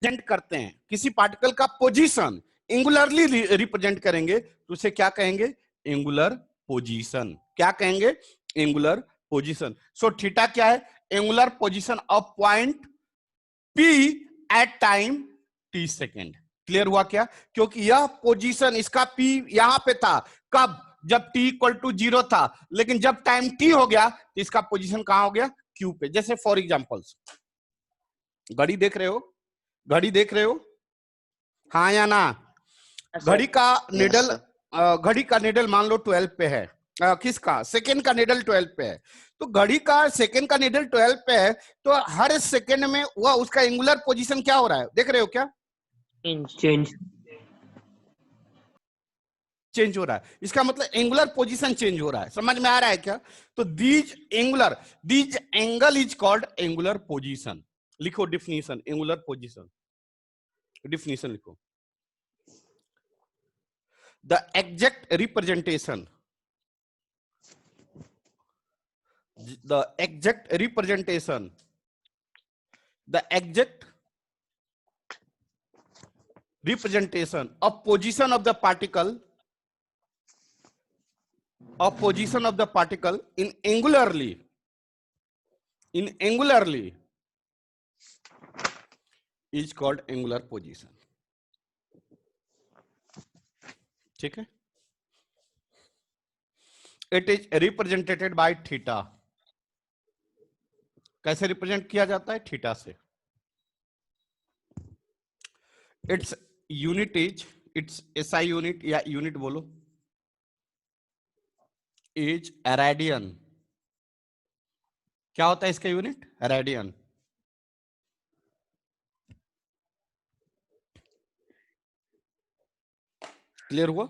Represent करते हैं, किसी पार्टिकल का पोजीशन एंगुलरली रिप्रेजेंट करेंगे तो उसे क्या कहेंगे? Angular position. क्या कहेंगे? Angular position. सो थीटा क्या है? Angular position of point P at time t second. Clear हुआ क्या? क्योंकि यह पोजीशन, इसका पी यहां पे था कब? जब t इक्वल टू 0 था, लेकिन जब टाइम t हो गया तो इसका पोजीशन कहां हो गया? q पे। जैसे फॉर एग्जांपल्स, घड़ी देख रहे हो? घड़ी देख रहे हो? हाँ या ना? घड़ी का निडल, घड़ी का निडल मान लो 12 पे है। किसका? सेकेंड का निडल 12 पे है। तो घड़ी का सेकेंड का निडल 12 पे है, तो हर सेकेंड में वह उसका एंगुलर पोजीशन क्या हो रहा है? देख रहे हो क्या? चेंज हो रहा है। इसका मतलब एंगुलर पोजीशन चेंज हो रहा है। समझ में आ रहा है क्या? तो these angle is called angular position. लिखो डिफिनीशन, एंगुलर पोजीशन डिफिनीशन लिखो। The exact representation, the exact representation of position of the particle in angularly is called angular position. ठीक है? It is represented by theta. कैसे represent किया जाता है? Theta से। Its unit is, it's SI unit या unit बोलो, is radian. क्या होता है इसका यूनिट? रेडियन। क्लियर हुआ?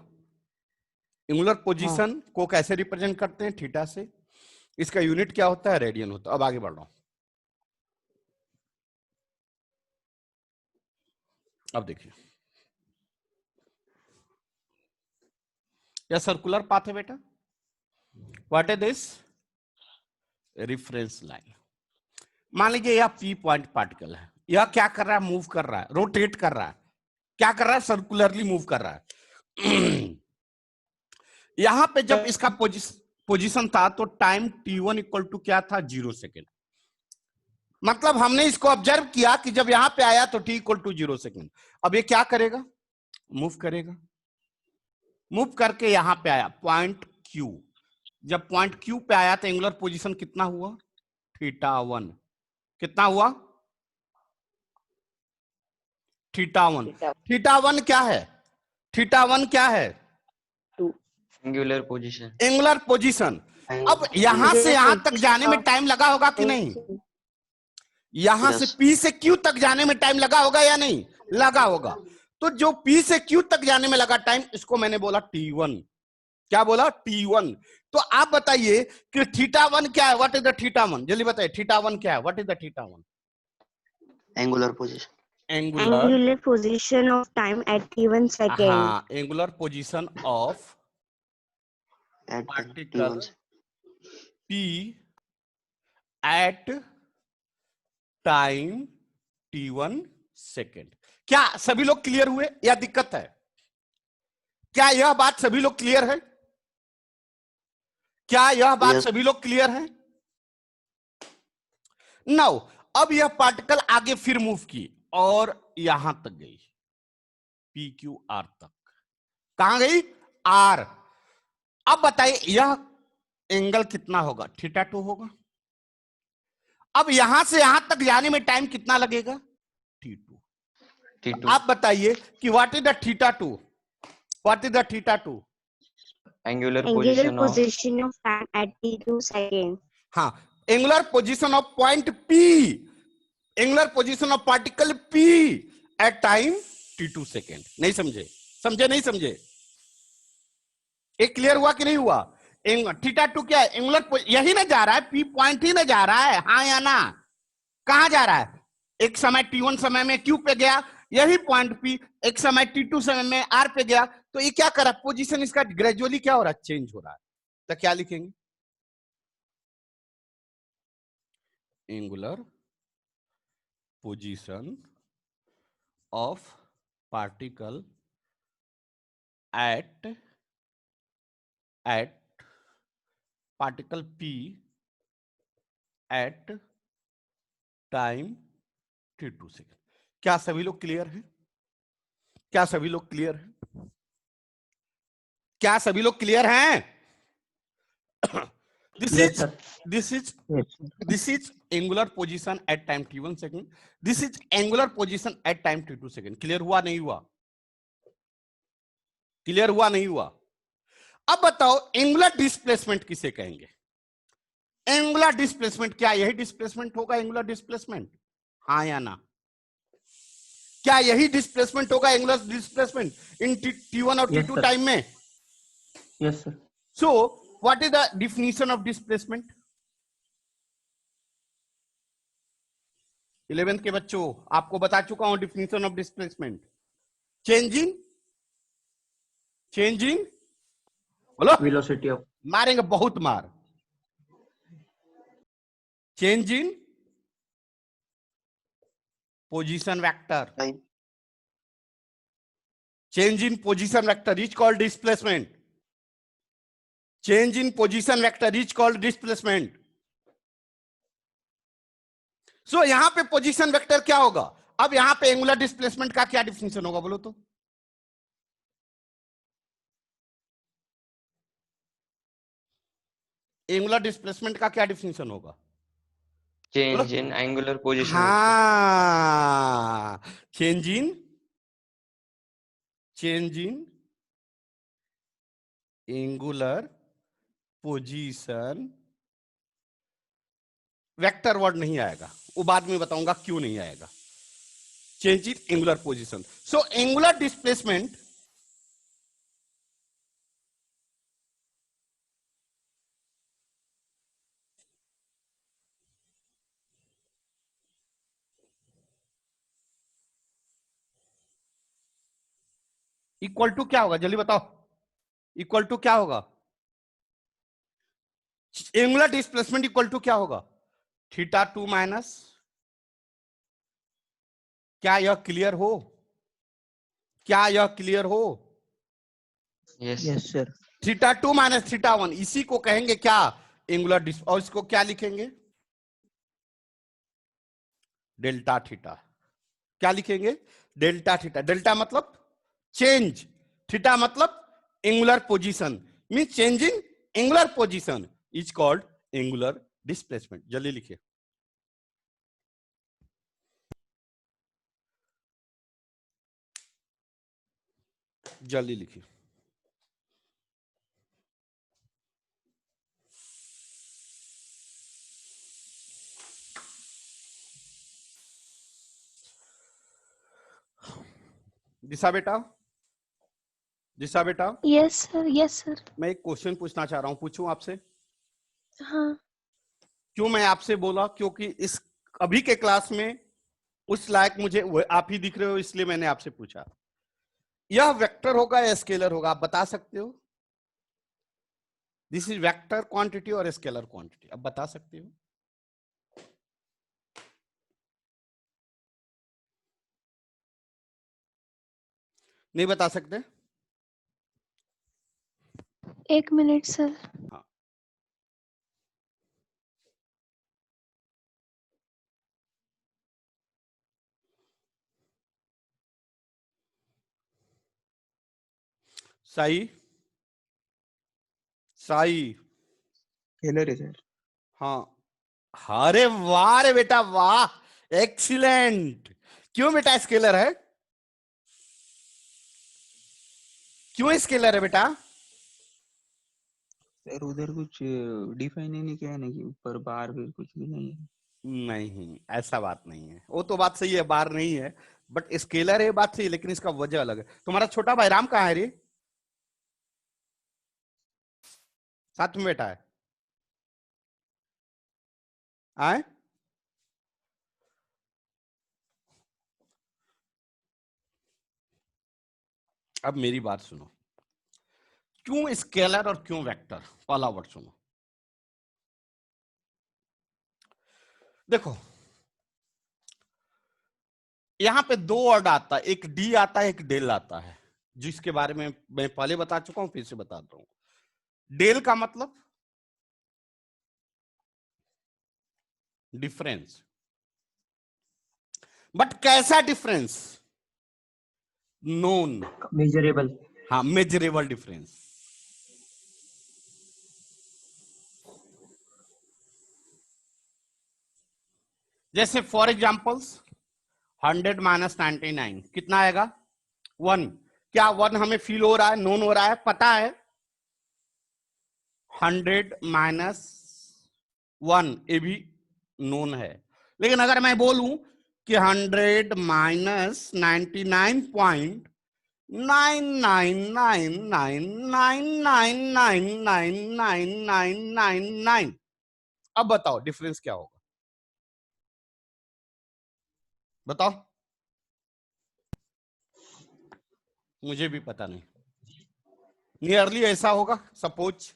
एंगुलर पोजीशन को कैसे रिप्रेजेंट करते हैं? थीटा से। इसका यूनिट क्या होता है? रेडियन होता है। अब आगे बढ़ रहा हूं। अब देखिए, यह सर्कुलर पाथ है बेटा। What is this? Reference line. मान लीजिए यह पी पॉइंट पार्टिकल है, यह क्या कर रहा है? मूव कर रहा है, रोटेट कर रहा है। क्या कर रहा है? सर्कुलरली मूव कर रहा है। यहां पे जब इसका पोजीशन था तो टाइम t1 इक्वल टू क्या था? 0 सेकेंड। मतलब हमने इसको ऑब्जर्व किया कि जब यहां पे आया तो t इक्वल टू 0 सेकेंड। अब ये क्या करेगा? मूव करेगा। मूव करके यहां पे आया पॉइंट Q। जब पॉइंट Q पे आया तो एंगुलर पोजीशन कितना हुआ? θ1। कितना हुआ? θ1। θ1 क्या है? θ1 क्या है? Angular position. Angular position. अब यहां से यहां तक जाने में टाइम लगा होगा कि नहीं? यहां से P से Q तक जाने में टाइम लगा होगा या नहीं? लगा होगा। तो जो P से Q तक जाने में लगा टाइम, इसको मैंने बोला T1। क्या बोला? T1। तो आप बताइए कि θ1 क्या है? What is the θ1? जल्दी बताइए, θ1 क्या है? What is the θ1? Angular position. Angular position of time at t1 second. हाँ, angular position of particle P at time t1 second. क्या सभी लोग क्लियर हुए या दिक्कत है? क्या यह बात सभी लोग क्लियर है? क्या यह बात सभी लोग क्लियर है? नाउ अब यह पार्टिकल आगे फिर मूव की और यहां तक गई, पी क्यू आर तक। कहां गई? आर। अब बताइए यह एंगल कितना होगा? θ2 होगा। अब यहां से यहां तक जाने में टाइम कितना लगेगा? T2। आप बताइए कि what is the θ2? What is the θ2? Angular position of time at t2 second. हाँ, angular position of point P, angular position of particle P at time t2 second. नहीं समझे? समझे नहीं समझे? एक क्लियर हुआ कि नहीं हुआ? θ2 क्या है? एंगुलर, यही ना जा रहा है, P पॉइंट ही ना जा रहा है, हाँ या ना? कहां जा रहा है? एक समय t1 समय में Q पे गया, यही पॉइंट P एक समय t2 समय में R पे गया। तो ये क्या कर रहा है? पोजीशन इसका ग्रेजुअली क्या हो रहा है? चेंज हो रहा है। तो क्या लिखेंगे? Angular position of particle at particle P at time t2 second. क्या सभी लोग क्लियर हैं? क्या सभी लोग क्लियर हैं? क्या सभी लोग क्लियर हैं? this is angular position at time t1 second. This is angular position at time t2 second. Clear हुआ नहीं हुआ? क्लियर हुआ नहीं हुआ? अब बताओ एंगुलर डिस्प्लेसमेंट किसे कहेंगे? एंगुलर डिस्प्लेसमेंट, क्या यही डिस्प्लेसमेंट होगा एंगुलर डिस्प्लेसमेंट? हाँ या ना? क्या यही डिस्प्लेसमेंट होगा एंगुलर डिस्प्लेसमेंट इन t1 और t2 टाइम में? Yes sir. So what is the definition of displacement? 11th के बच्चों, आपको बता चुका हूं डिफिनीशन ऑफ डिस्प्लेसमेंट। चेंजिंग बोलो, वेलोसिटी ऑफ, मारेंगे बहुत मार। Changing position vector, Time. change in position vector is called displacement. Change in position vector is called displacement. So यहां पे पोजीशन वेक्टर क्या होगा? अब यहां पे एंगुलर डिस्प्लेसमेंट का क्या डिफिनेशन होगा बोलो तो? एंगुलर डिस्प्लेसमेंट का क्या डिफिनेशन होगा? Change in angular position. हाँ, change in angular position. Vector word नहीं आएगा, वो बाद में बताऊंगा क्यों नहीं आएगा। Change in angular position. So angular displacement equal to क्या होगा? जल्दी बताओ, इक्वल टू क्या होगा? एंगुलर डिस्प्लेसमेंट इक्वल टू क्या होगा? θ2 माइनस, क्या यह क्लियर हो? क्या यह क्लियर हो? Yes. Yes sir. θ2 माइनस θ1, इसी को कहेंगे क्या? एंगुलर डिस, और इसको क्या लिखेंगे? Delta theta. क्या लिखेंगे? Delta theta. डेल्टा मतलब चेंज, थीटा मतलब angular position, means changing angular position is called angular displacement. जल्दी लिखिए। जल्दी लिखिए। दिशा बेटा, दिशा बेटा, यस सर। मैं एक क्वेश्चन पूछना चाह रहा हूं, पूछूं आपसे? हाँ। क्यों मैं आपसे बोला? क्योंकि इस अभी के क्लास में उस लायक मुझे आप ही दिख रहे हो, इसलिए मैंने आपसे पूछा। यह वेक्टर होगा या स्केलर होगा, आप बता सकते हो? दिस इज वेक्टर क्वांटिटी और स्केलर क्वांटिटी, अब बता सकते हो? नहीं बता सकते? 1 मिनट सर। हाँ। साई, साई, स्केलर है सर। हाँ। अरे वाह रे बेटा वाह, एक्सीलेंट। क्यों बेटा स्केलर है? क्यों स्केलर है बेटा? सर उधर कुछ डिफाइन ही नहीं किया है ना कि ऊपर बार भी कुछ भी नहीं है। नहीं, ऐसा बात नहीं है। वो तो बात सही है, बार नहीं है, बट स्केलर है, बात सही है, लेकिन इसका वजह अलग है। तुम्हारा छोटा भाई राम कहाँ है रे? साथ में बैठा है? आए? अब मेरी बात सुनो, क्यों स्केलर और क्यों वेक्टर? पहला वर्ड सुनो। देखो, यहां पे दो वर्ड आता है, एक डी आता है, एक डेल आता है, जिसके बारे में मैं पहले बता चुका हूं, फिर से बताता हूं। डेल का मतलब डिफरेंस, बट कैसा डिफरेंस? Known, measurable. हाँ, मेजरेबल डिफरेंस। जैसे फॉर एग्जाम्पल्स 100 माइनस 99 कितना आएगा? 1। क्या 1 हमें फील हो रहा है, नोन हो रहा है, पता है? 100 माइनस 1 ये भी नोन है। लेकिन अगर मैं बोलूं कि 100 माइनस 99.999999999, अब बताओ डिफरेंस क्या होगा? बताओ, मुझे भी पता नहीं। नियरली ऐसा होगा, सपोज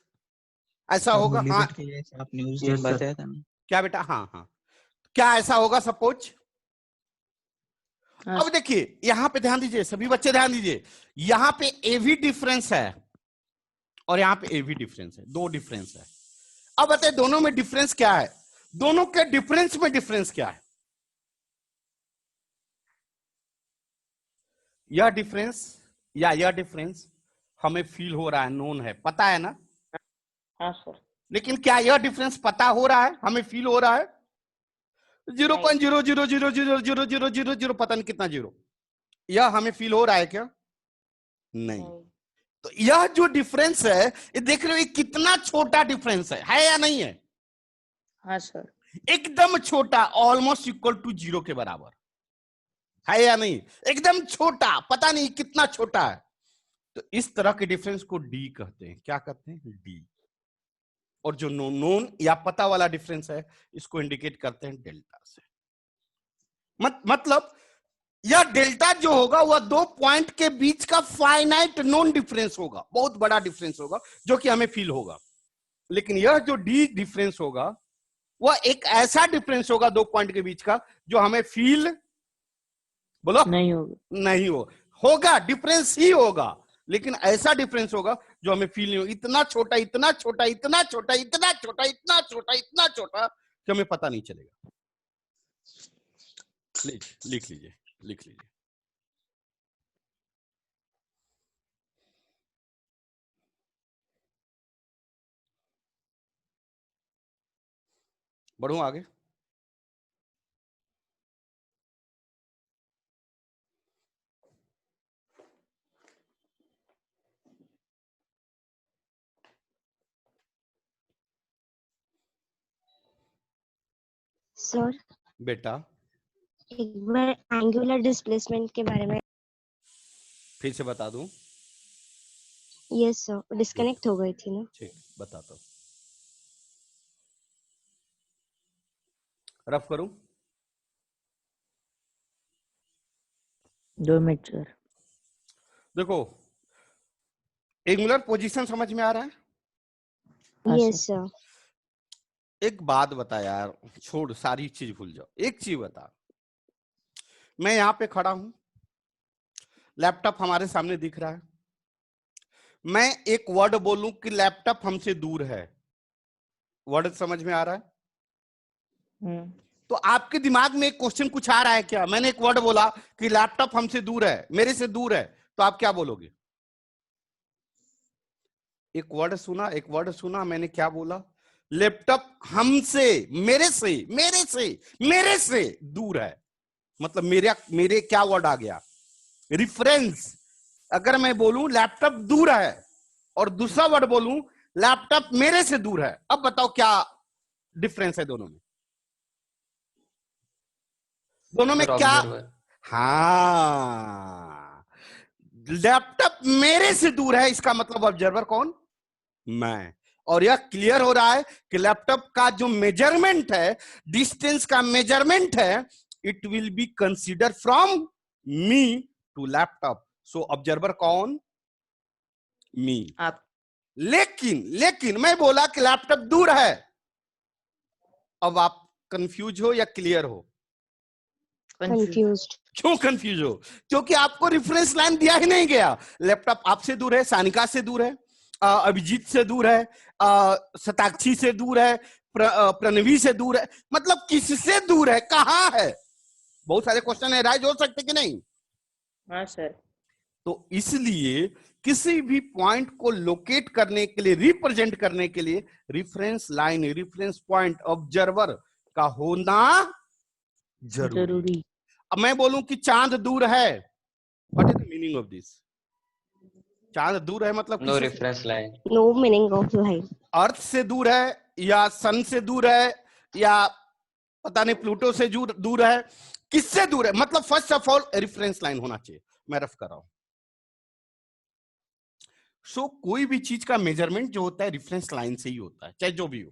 ऐसा होगा। हाँ, लिमिट के लिए आपने उस दिन बताया था ना। क्या बेटा? हाँ हाँ, क्या ऐसा होगा सपोज? अब देखिए यहां पे ध्यान दीजिए, सभी बच्चे ध्यान दीजिए, यहां पे ए भी डिफरेंस है और यहां पे ए भी डिफरेंस है, दो डिफरेंस है। अब बताइए दोनों में डिफरेंस क्या है? दोनों के डिफरेंस में डिफरेंस क्या है? यह डिफरेंस या यह डिफरेंस हमें फील हो रहा है, नोन है, पता है ना? हाँ सर। लेकिन क्या यह डिफरेंस पता हो रहा है, हमें फील हो रहा है? 0.0000000 पता नहीं कितना जीरो, यह हमें फील हो रहा है क्या? नहीं। तो यह जो डिफरेंस है, ये देख रहे हो, ये कितना छोटा डिफरेंस है या नहीं है? हाँ सर। एकदम छोटा, ऑलमोस्ट इक्वल टू 0 के बराबर है या नहीं? एकदम छोटा, पता नहीं कितना छोटा है। तो इस तरह के डिफरेंस को डी कहते हैं। क्या कहते हैं? डी। और जो नोन या पता वाला डिफरेंस है, इसको इंडिकेट करते हैं डेल्टा से। मतलब यह डेल्टा जो होगा वह दो पॉइंट के बीच का फाइनाइट नोन डिफरेंस होगा, बहुत बड़ा डिफरेंस होगा जो कि हमें फील होगा। लेकिन यह जो डी डिफरेंस होगा वह एक ऐसा डिफरेंस होगा दो पॉइंट के बीच का जो हमें फील, बोलो, नहीं होगा। नहीं होगा, डिफरेंस ही होगा, लेकिन ऐसा डिफरेंस होगा जो हमें फील नहीं होगा। इतना छोटा, इतना छोटा, इतना छोटा, इतना छोटा, इतना छोटा, इतना छोटा कि हमें पता नहीं चलेगा। लिख लीजिए, लिख लीजिए। बढ़ूं आगे? सर बेटा एक बार एंगुलर डिस्प्लेसमेंट के बारे में। फिर से बता दूं? यस सर, डिस्कनेक्ट हो गई थी ना। ठीक, बताता हूं। रफ करूं? 2 मिनट सर। देखो, एंगुलर पोजीशन समझ में आ रहा है? हाँ यस सर। सर। एक बात बता यार, छोड़ सारी चीज भूल जाओ, एक चीज बता। मैं यहां पे खड़ा हूं, लैपटॉप हमारे सामने दिख रहा है, मैं एक वर्ड बोलूं कि लैपटॉप हमसे दूर है, वर्ड समझ में आ रहा है? तो आपके दिमाग में एक क्वेश्चन कुछ आ रहा है क्या? मैंने एक वर्ड बोला कि लैपटॉप हमसे दूर है, मेरे से दूर है, तो आप क्या बोलोगे? एक वर्ड सुना, मैंने क्या बोला? लैपटॉप हमसे, मेरे से दूर है। मतलब मेरे क्या वर्ड आ गया? रिफरेंस। अगर मैं बोलूं लैपटॉप दूर है और दूसरा वर्ड बोलूं लैपटॉप मेरे से दूर है, अब बताओ क्या डिफरेंस है दोनों में? दोनों में क्या? हाँ, लैपटॉप मेरे से दूर है, इसका मतलब ऑब्जर्वर कौन? मैं। और यह क्लियर हो रहा है कि लैपटॉप का जो मेजरमेंट है, डिस्टेंस का मेजरमेंट है, it will be consider from me to laptop. So observer कौन? मी। आप। लेकिन मैं बोला कि लैपटॉप दूर है, अब आप कंफ्यूज हो या क्लियर हो? कंफ्यूज्ड। क्यों कंफ्यूज हो? क्योंकि आपको रेफरेंस लाइन दिया ही नहीं गया। लैपटॉप आपसे दूर है, सानिका से दूर है, अभिजीत से दूर है, शताक्षी से दूर है, प्रणवी से दूर है, मतलब किससे दूर है, कहां है? बहुत सारे क्वेश्चन है, राइज हो सकते कि नहीं? हाँ सर। तो इसलिए किसी भी पॉइंट को लोकेट करने के लिए, रिप्रेजेंट करने के लिए reference line, reference point, observer का होना जरूरी। अब मैं बोलूं कि चांद दूर है, what is the meaning of this? चांद दूर है मतलब नो किससे? Reference line. No meaning of life. अर्थ से दूर है, या सन से दूर है, या पता नहीं प्लूटो से दूर है, किससे दूर है? मतलब first of all reference line होना चाहिए। मैं रफ कर रहा हूं। सो कोई भी चीज का मेजरमेंट जो होता है रेफरेंस लाइन से ही होता है, चाहे जो भी हो।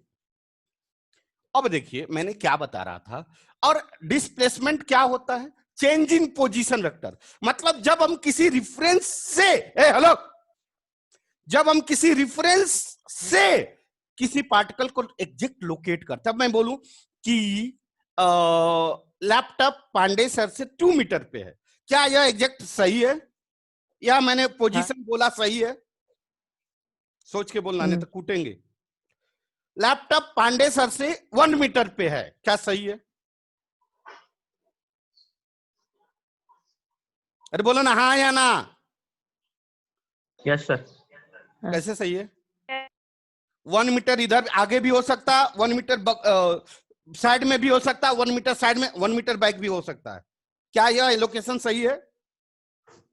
अब देखिए मैंने क्या बता रहा था, और डिस्प्लेसमेंट क्या होता है? Change in position vector. मतलब जब हम किसी रेफरेंस से, हेलो, जब हम किसी रेफरेंस से किसी पार्टिकल को एग्जैक्ट लोकेट करते, अब मैं बोलूं कि लैपटॉप पांडे सर से 2 मीटर पे है, क्या यह एग्जैक्ट सही है, या मैंने पोजीशन बोला सही है? सोच के बोलना, नहीं तो कूटेंगे। लैपटॉप पांडे सर से 1 मीटर पे है, क्या सही है? अरे बोलो ना, हाँ या ना? Yes sir. कैसे सही है? 1 मीटर इधर आगे भी हो सकता, 1 मीटर साइड में भी हो सकता, 1 मीटर साइड में, 1 मीटर बैक भी हो सकता है। क्या यह लोकेशन सही है?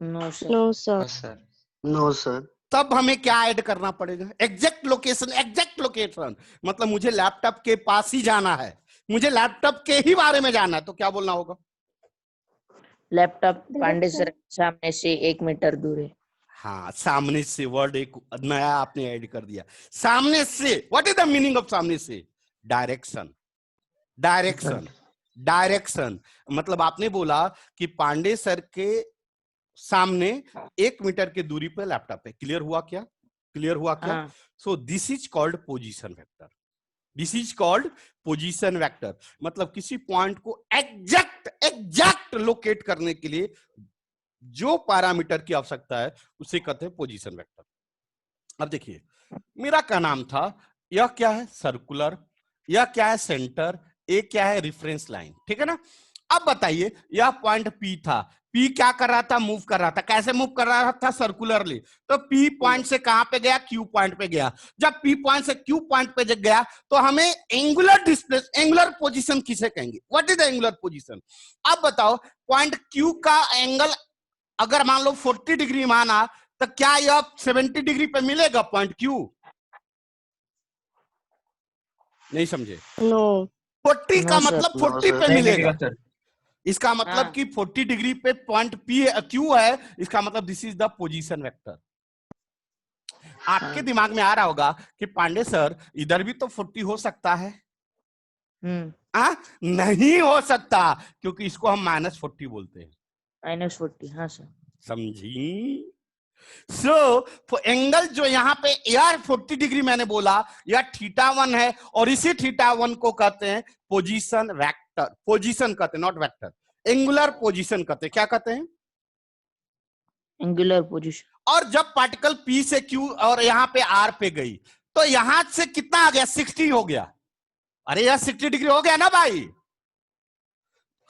No sir. No, sir. हाँ सर। No sir. तब हमें क्या ऐड करना पड़ेगा? Exact location. एग्जैक्ट लोकेशन मतलब मुझे लैपटॉप के पास ही जाना है, मुझे लैपटॉप के ही बारे में जानना है, तो क्या बोलना होगा? लैपटॉप पांडे सर के सामने से 1 मीटर दूर है। हाँ, सामने से वर्ड एक नया आपने ऐड कर दिया, सामने से। What is the meaning of सामने से? डायरेक्शन। डायरेक्शन, डायरेक्शन मतलब आपने बोला कि पांडे सर के सामने 1 मीटर की दूरी पर लैपटॉप है। क्लियर हुआ क्या? क्लियर हुआ क्या? हाँ। So this is called position vector. This is called position vector. मतलब किसी पॉइंट को एग्जैक्ट लोकेट करने के लिए जो पैरामीटर की आवश्यकता है उसे कहते हैं पोजीशन वेक्टर। अब देखिए, मेरा क्या नाम था? यह क्या है? सर्कुलर। यह क्या है? सेंटर। ये क्या है? Reference line. ठीक है ना? अब बताइए, यह पॉइंट पी था, पी क्या कर रहा था? मूव कर रहा था। कैसे मूव कर रहा था? सर्कुलरली। तो पी पॉइंट से कहां पे गया? क्यू पॉइंट पे गया। जब पी पॉइंट से क्यू पॉइंट पे गया तो हमें एंगुलर डिस्प्लेस, एंगुलर पोजीशन किसे कहेंगे? What is the angular position? अब बताओ, पॉइंट क्यू का एंगल अगर मान लो 40 डिग्री माना, तो क्या यह 70 डिग्री पे मिलेगा पॉइंट क्यू? नहीं समझे? No. 40 का No, sir. मतलब No, 40 sir. पे नहीं मिलेगा। मिलेगा सर। इसका मतलब हाँ। कि 40 डिग्री पे पॉइंट पी क्यू है, इसका मतलब this is the position vector. आपके दिमाग में आ रहा होगा कि पांडे सर इधर भी तो 40 हो सकता है। नहीं हो सकता, क्योंकि इसको हम -40 बोलते हैं। -40। हाँ सर। समझी? सो एंगल जो यहाँ पे यार 40 डिग्री मैंने बोला, यह θ1 है, और इसी θ1 को कहते हैं पोजीशन वेक्टर। पोजीशन कहते हैं, नॉट वेक्टर। एंगुलर पोजीशन कहते हैं। क्या कहते हैं? Angular position. और जब पार्टिकल P से Q और यहाँ पे R पे गई, तो यहां से कितना आ गया? 60 हो गया। अरे यार 60 डिग्री हो गया ना भाई?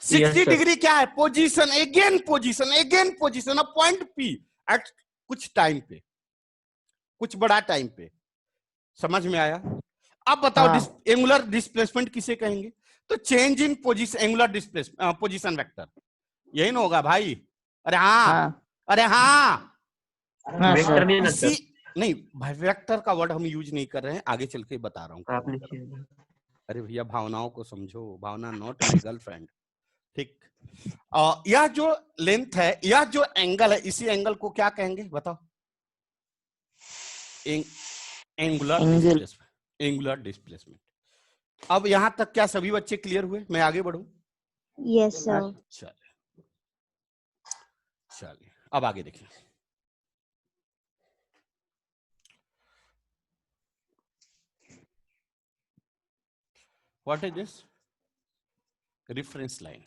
60 डिग्री क्या है? Position, again position, again position of point P at कुछ टाइम पे, कुछ बड़ा टाइम पे। समझ में आया? अब बताओ, हाँ। एंगुलर डिस्प्लेसमेंट किसे कहेंगे? तो change in position, angular displacement, position vector. यही ना होगा भाई? अरे हाँ, अरे हाँ। हाँ वेक्टर सर। नहीं ना इसी सर। नहीं भाई, वेक्टर का वर्ड हम यूज नहीं कर रहे हैं, आगे चल के बता रहा हूँ। आप लिखिए। अरे भैया, भावनाओं को समझो। भावना नॉट माई गर्लफ्रेंड। ठीक। यह जो लेंथ है, यह जो एंगल है, इसी एंगल को क्या कहेंगे? बताओ। Angular displacement. Angular displacement. अब यहां तक क्या सभी बच्चे क्लियर हुए? मैं आगे बढ़ूं? Yes, sir. चलिए चलिए, अब आगे देखिए। What is this? Reference line.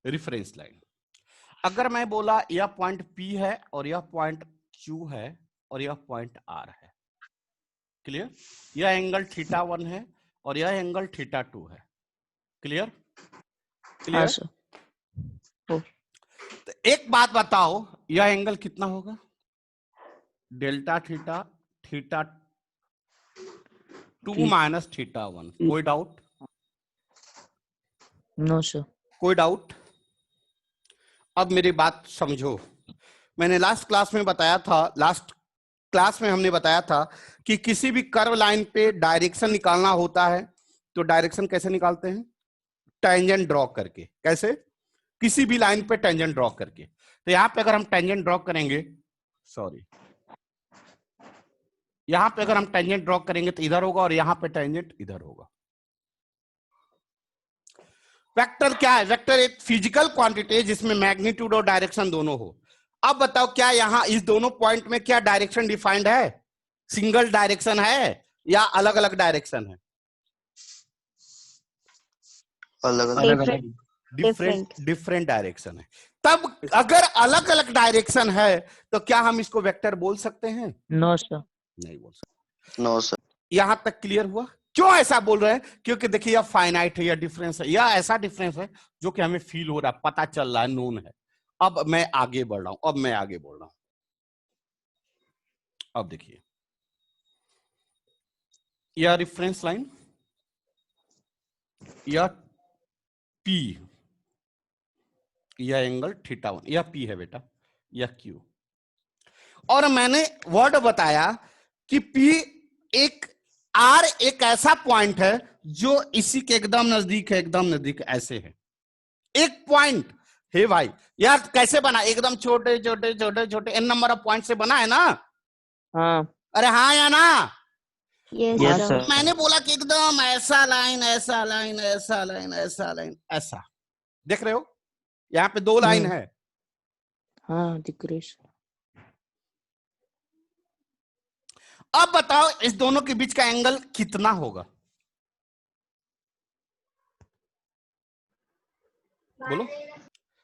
Reference line. अगर मैं बोला यह पॉइंट P है और यह पॉइंट Q है और यह पॉइंट R है, क्लियर? यह एंगल θ1 है और यह एंगल θ2 है, क्लियर? हाँ क्लियर? सर। तो एक बात बताओ, यह एंगल कितना होगा? Delta theta, θ2 minus θ1। कोई डाउट? No sir. कोई डाउट? अब मेरी बात समझो। मैंने लास्ट क्लास में बताया था कि किसी भी कर्व लाइन पे डायरेक्शन निकालना होता है तो डायरेक्शन कैसे निकालते हैं? टेंजेंट ड्रॉ करके। कैसे? किसी भी लाइन पे टेंजेंट ड्रॉ करके। तो यहां पे अगर हम टेंजेंट ड्रॉ करेंगे, यहां पे अगर हम टेंजेंट ड्रॉ करेंगे तो इधर होगा और यहां पे टेंजेंट इधर होगा। वेक्टर क्या है? वेक्टर एक फिजिकल क्वांटिटी है जिसमें मैग्नीट्यूड और डायरेक्शन दोनों हो। अब बताओ, क्या यहां इस दोनों पॉइंट में क्या डायरेक्शन डिफाइंड है? सिंगल डायरेक्शन है या अलग अलग डायरेक्शन है? अलग अलग Different. डिफरेंट डायरेक्शन है। तब अगर अलग अलग डायरेक्शन है तो क्या हम इसको वेक्टर बोल सकते हैं? No sir. नहीं बोल सकते। No sir. यहां तक क्लियर हुआ? क्यों ऐसा बोल रहे हैं? क्योंकि देखिए यह फाइनाइट है, यह डिफरेंस है, यह ऐसा डिफरेंस है जो कि हमें फील हो रहा है, पता चल रहा है, नोन है। अब मैं आगे बढ़ रहा हूं, अब देखिए यह रेफरेंस लाइन, यह P, यह एंगल θ1, यह P है बेटा, यह Q। और मैंने वर्ड बताया कि P एक R एक ऐसा पॉइंट है जो इसी के एकदम नजदीक ऐसे है। एक पॉइंट है भाई। यार कैसे बना? एकदम छोटे छोटे n नंबर ऑफ पॉइंट से बना है ना? हाँ। अरे हाँ या ना? Yes, Yes, sir. sir. मैंने बोला कि एकदम ऐसा लाइन ऐसा लाइन ऐसा लाइन ऐसा लाइन ऐसा। देख रहे हो यहाँ पे दो लाइन है। हाँ दिख रही सर। अब बताओ इस दोनों के बीच का एंगल कितना होगा? बोलो।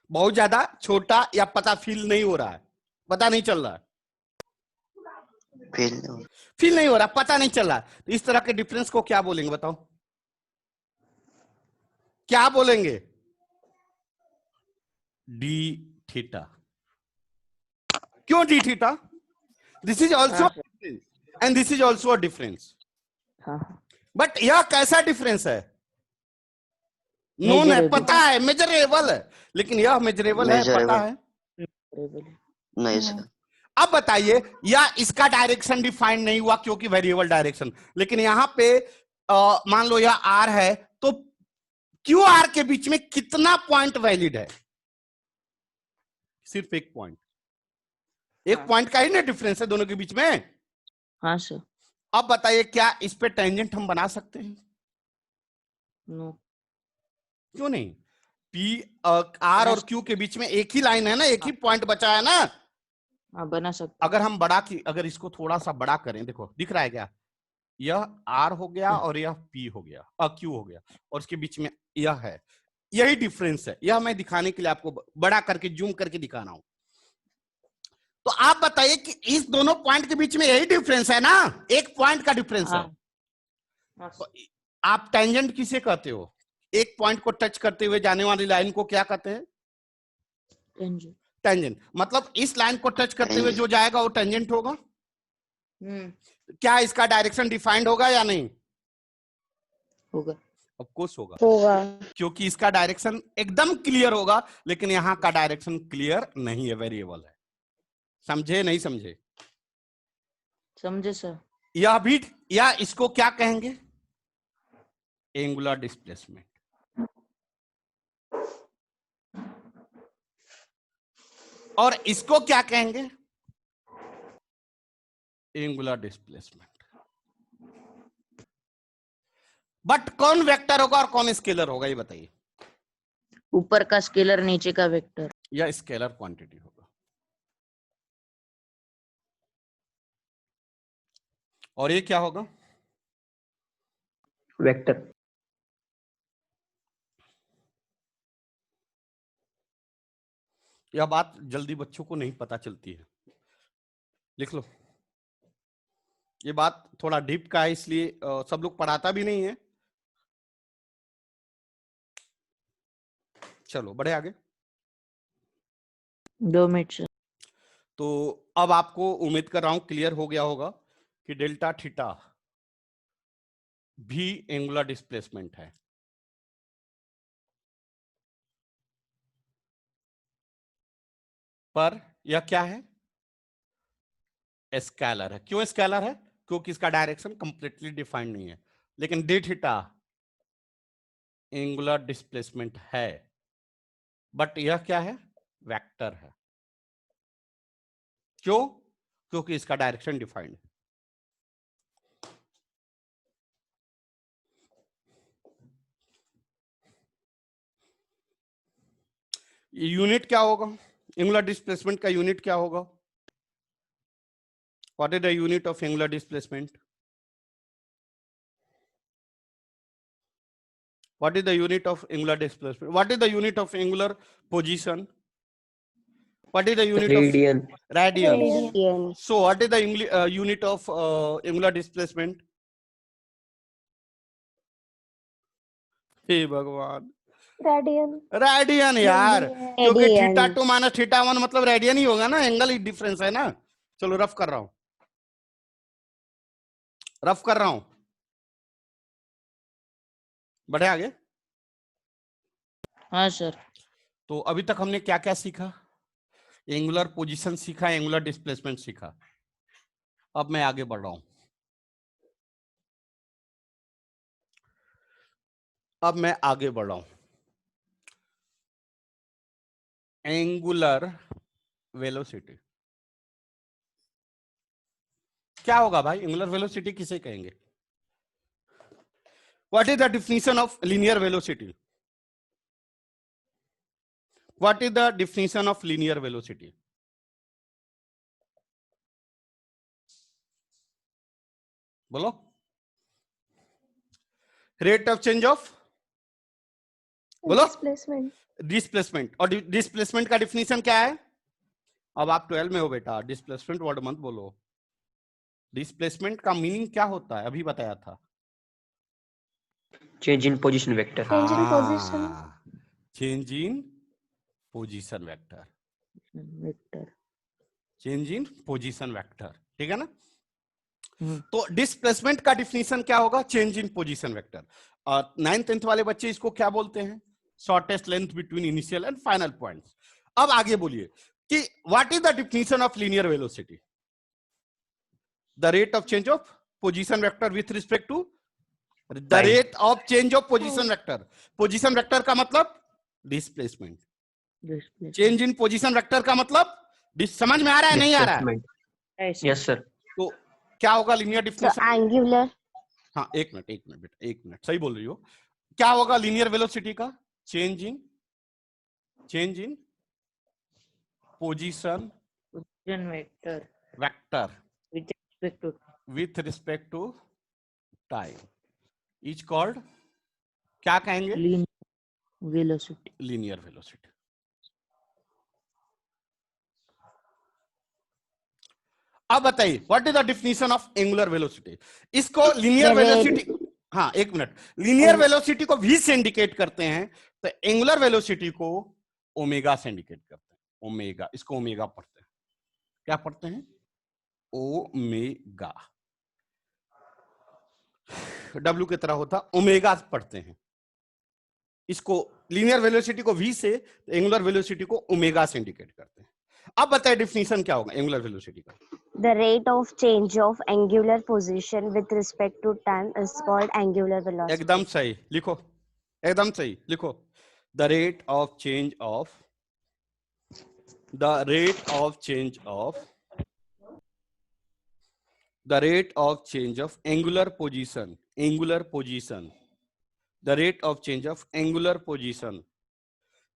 बहुत ज्यादा, छोटा, या पता फील नहीं हो रहा है? पता नहीं चल रहा है? फील नहीं हो रहा, पता नहीं चल रहा। तो इस तरह के डिफरेंस को क्या बोलेंगे बताओ? क्या बोलेंगे? D theta. क्यों D theta? This is also and this is also a difference. हाँ। बट यह कैसा डिफरेंस है? नोन है, पता है, मेजरेबल है। लेकिन यह मेजरेबल है, पता है? नहीं सर। अब बताइए, या इसका डायरेक्शन डिफाइन नहीं हुआ क्योंकि वेरिएबल डायरेक्शन। लेकिन यहां पे मान लो यह आर है, तो क्यू आर के बीच में कितना पॉइंट वैलिड है? सिर्फ एक पॉइंट। एक पॉइंट का ही ना डिफरेंस है दोनों के बीच में। हाँ सर। अब बताइए, क्या इस पे टेंजेंट हम बना सकते हैं? नो। क्यों नहीं? पी आर और क्यू के बीच में एक ही लाइन है ना, एक ही पॉइंट बचा है ना। हाँ बना सकते। अगर हम अगर इसको थोड़ा सा बड़ा करें, देखो दिख रहा है क्या? यह आर हो गया और यह पी हो गया, क्यू हो गया, और उसके बीच में यह है। यही डिफरेंस है। यह मैं दिखाने के लिए आपको बड़ा करके जूम करके दिखा रहा हूं। तो आप बताइए कि इस दोनों पॉइंट के बीच में यही डिफरेंस है ना, एक पॉइंट का डिफरेंस है। तो आप टेंजेंट किसे कहते हो? एक पॉइंट को टच करते हुए जाने वाली लाइन को क्या कहते हैं? टेंजेंट। मतलब इस लाइन को टच करते हुए जो जाएगा वो टेंजेंट होगा। क्या इसका डायरेक्शन डिफाइंड होगा या नहीं? होगा। ऑफ कोर्स होगा, होगा। क्योंकि इसका डायरेक्शन एकदम क्लियर होगा, लेकिन यहां का डायरेक्शन क्लियर नहीं है, वेरिएबल है। समझे नहीं समझे? समझे सर। यह भी, या इसको क्या कहेंगे? Angular displacement. और इसको क्या कहेंगे? Angular displacement. बट कौन वेक्टर होगा और कौन स्केलर होगा, ये बताइए। ऊपर का स्केलर, नीचे का वेक्टर। या स्केलर क्वांटिटी होगा। और ये क्या होगा? वेक्टर। यह बात जल्दी बच्चों को नहीं पता चलती है, लिख लो। ये बात थोड़ा डीप का है, इसलिए सब लोग पढ़ाता भी नहीं है। चलो बढ़े आगे। 2 मिनट सर। तो अब आपको उम्मीद कर रहा हूं क्लियर हो गया होगा कि डेल्टा थीटा भी एंगुलर डिस्प्लेसमेंट है। पर यह क्या है? स्केलर है। क्यों स्केलर है? क्योंकि इसका डायरेक्शन कंप्लीटली डिफाइंड नहीं है। लेकिन डी थीटा एंगुलर डिस्प्लेसमेंट है, बट यह क्या है? वेक्टर है। क्यों? क्योंकि इसका डायरेक्शन डिफाइंड है। यूनिट क्या होगा? एंगुलर डिस्प्लेसमेंट का यूनिट क्या होगा? What is the unit of angular displacement? What is the unit of angular displacement? What is the unit of angular position? What is the unit Radian. of radian? Radian. So what is the unit of angular displacement? हे भगवान, radian. Radian यार, क्योंकि Radian. Theta 2 minus theta 1 मतलब radian ही होगा ना, angle ही difference है ना। चलो rough कर रहा हूं, रफ कर रहा हूं, बढ़े आगे। हाँ सर। तो अभी तक हमने क्या क्या सीखा? एंगुलर पोजीशन सीखा, एंगुलर डिस्प्लेसमेंट सीखा। अब मैं आगे बढ़ रहा हूं। अब मैं आगे बढ़ रहा हूं। एंगुलर वेलोसिटी क्या होगा भाई? एंगुलर वेलोसिटी किसे कहेंगे? What is the definition of linear velocity? What is the definition of linear velocity? बोलो। रेट ऑफ चेंज ऑफ, बोलो। डिस्प्लेसमेंट। डिस्प्लेसमेंट। और डिस्प्लेसमेंट का डिफिनीशन क्या है? अब आप 12 में हो बेटा, डिस्प्लेसमेंट वर्ड मत बोलो। डिस्प्लेसमेंट का मीनिंग क्या होता है? अभी बताया था। Change in position vector. Change in position. Change in position vector. Vector. Change in position vector, ठीक है ना? हम्म। तो डिस्प्लेसमेंट का डिफिनीशन क्या होगा? Change in position vector. और 9th 10th वाले बच्चे इसको क्या बोलते हैं? Shortest length between initial and final points. अब आगे बोलिए कि what is the definition of linear velocity? The rate of change of position vector with respect to the rate of change of position vector. Position vector का मतलब displacement, change in position vector का मतलब समझ में आ रहा है नहीं आ रहा है? Displacement. Yes sir. तो क्या होगा लीनियर So डिफिनेशन? angular. हाँ एक मिनट बेटा, एक मिनट, सही बोल रही हो। क्या होगा लीनियर वेलोसिटी का? Change in position vector vector with respect to with respect to time is called, क्या कहेंगे? वेलोसिटी। Linear velocity. अब बताइए what is the definition of angular velocity? इसको लीनियर The rate- वेलोसिटी, हाँ एक मिनट, लीनियर वेलोसिटी को v से indicate करते हैं, तो एंगुलर वेलोसिटी को ओमेगा से इंडिकेट करते हैं। ओमेगा, इसको ओमेगा पढ़ते हैं। क्या पढ़ते हैं? ओमेगा। W की तरह होता, ओमेगा पढ़ते हैं। इसको लीनियर वेलोसिटी को v से, एंगुलर वेलोसिटी को ओमेगा से इंडिकेट करते हैं। अब बताइए डिफिनीशन क्या होगा एंगुलर वेलोसिटी का? The rate of change of angular position with respect to time is called angular velocity. एकदम सही लिखो, एकदम सही लिखो। The rate of change of, the rate of change of, the rate of change of angular position, angular position, the rate of change of angular position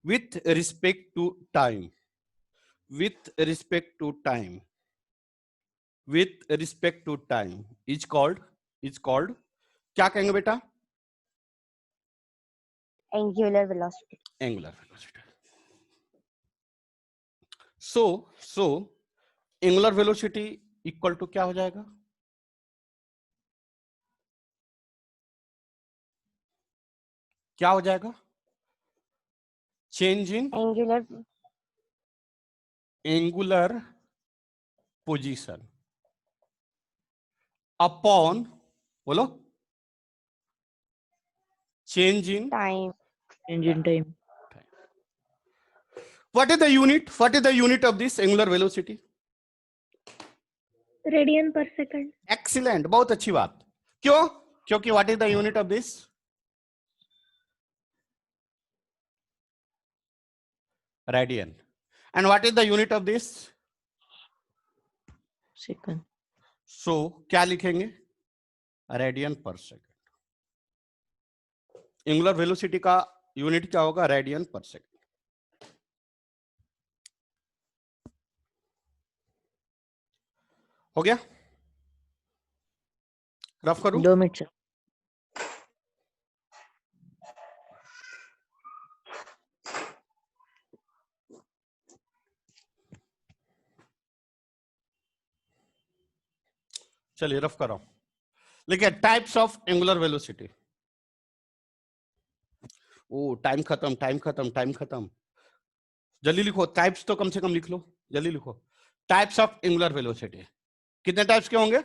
with respect to time, with respect to time, with respect to time is called क्या कहेंगे बेटा? Angular velocity. Angular velocity. So angular velocity equal to क्या हो जाएगा? क्या हो जाएगा? Change in angular position upon, बोलो, change in time. Change in time. what is the unit of this angular velocity? Radian per second. Excellent, बहुत अच्छी बात. क्यों? क्योंकि what is the unit of this? Radian. And what is the unit of this? Second. So क्या लिखेंगे? Radian पर second. Angular velocity का unit क्या होगा? रेडियन पर सेकेंड. हो गया? रफ करूं? 2 मिनट सर. चलिए रफ कर रहा हूं. देखिए टाइप्स ऑफ एंगुलर वेलोसिटी. ओ टाइम खत्म. जल्दी लिखो. टाइप्स तो कम से कम लिख लो. जल्दी लिखो. Types of angular velocity. कितने टाइप्स के होंगे?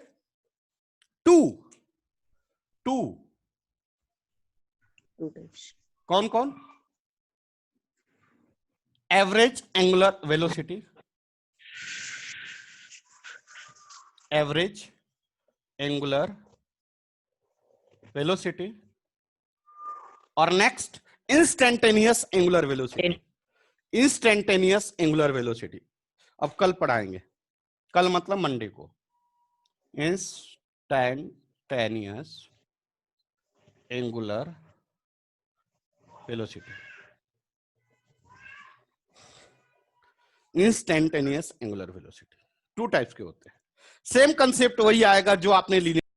2 types. कौन कौन? Average angular velocity. Average angular velocity. और next instantaneous angular velocity. Instantaneous angular velocity अब कल पढ़ाएंगे. कल मतलब मंडे को. Instantaneous angular velocity. Instantaneous angular velocity 2 types के होते हैं. सेम कंसेप्ट वही आएगा जो आपने लीनियर